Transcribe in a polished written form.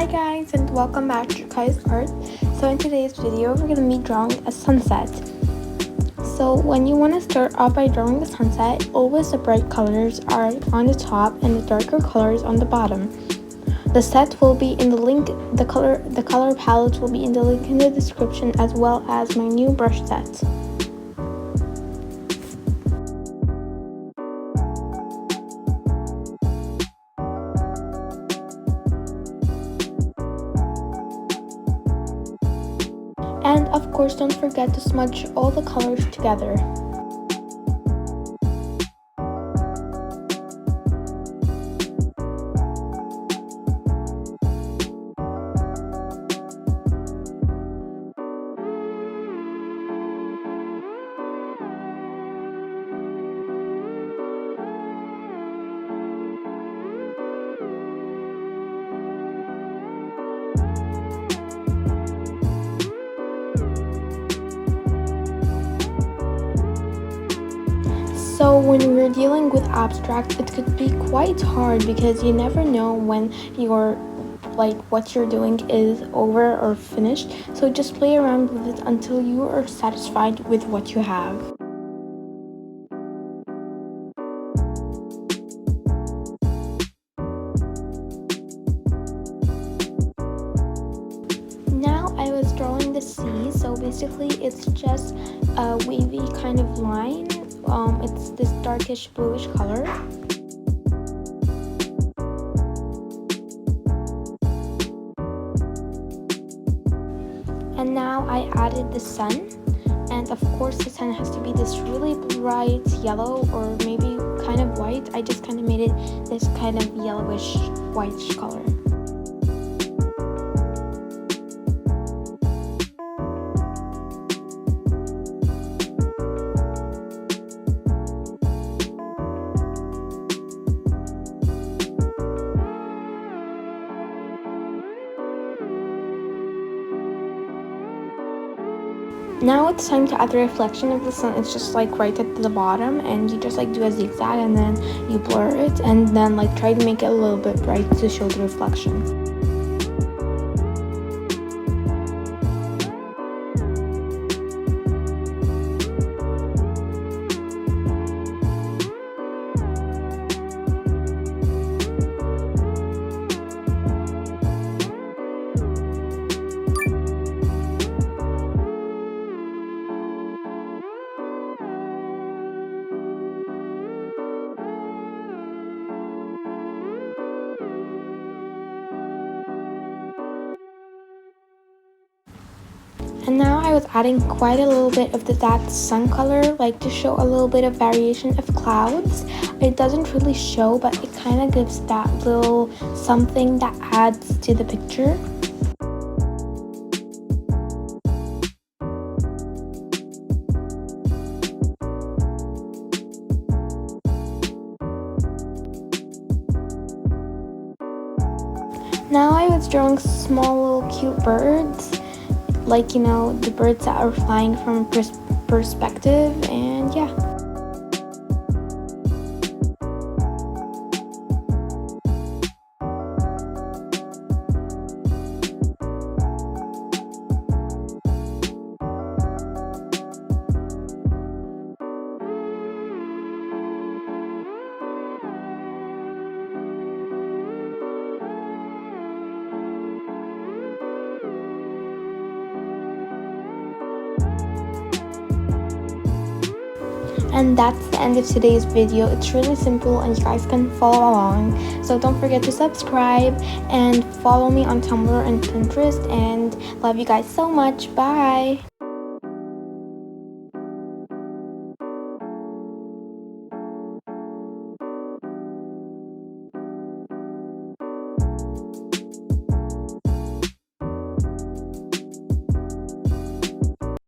Hi guys, and welcome back to Kai's Art. So in today's video we're going to be drawing a sunset. So when you want to start off by drawing a sunset, always the bright colors are on the top and the darker colors on the bottom. The set will be in the link, the color palette will be in the link in the description, as well as my new brush set. And of course, don't forget to smudge all the colors together. So when we're dealing with abstract, it could be quite hard because you never know when what you're doing is over or finished. So just play around with it until you are satisfied with what you have. Now I was drawing the sea, so basically it's just a wavy kind of line. It's this darkish bluish color. And now I added the sun, and of course the sun has to be this really bright yellow or maybe kind of white. I just kind of made it this kind of yellowish whitish color. Now it's time to add the reflection of the sun. It's just like right at the bottom, and you just like do a zigzag and then you blur it and then like try to make it a little bit bright to show the reflection. And now I was adding quite a little bit of that sun color, like to show a little bit of variation of clouds. It doesn't really show, but it kind of gives that little something that adds to the picture. Now I was drawing small little cute birds, like, you know, the birds that are flying from perspective, and yeah. And that's the end of today's video. It's really simple and you guys can follow along. So don't forget to subscribe and follow me on Tumblr and Pinterest, and love you guys so much. Bye!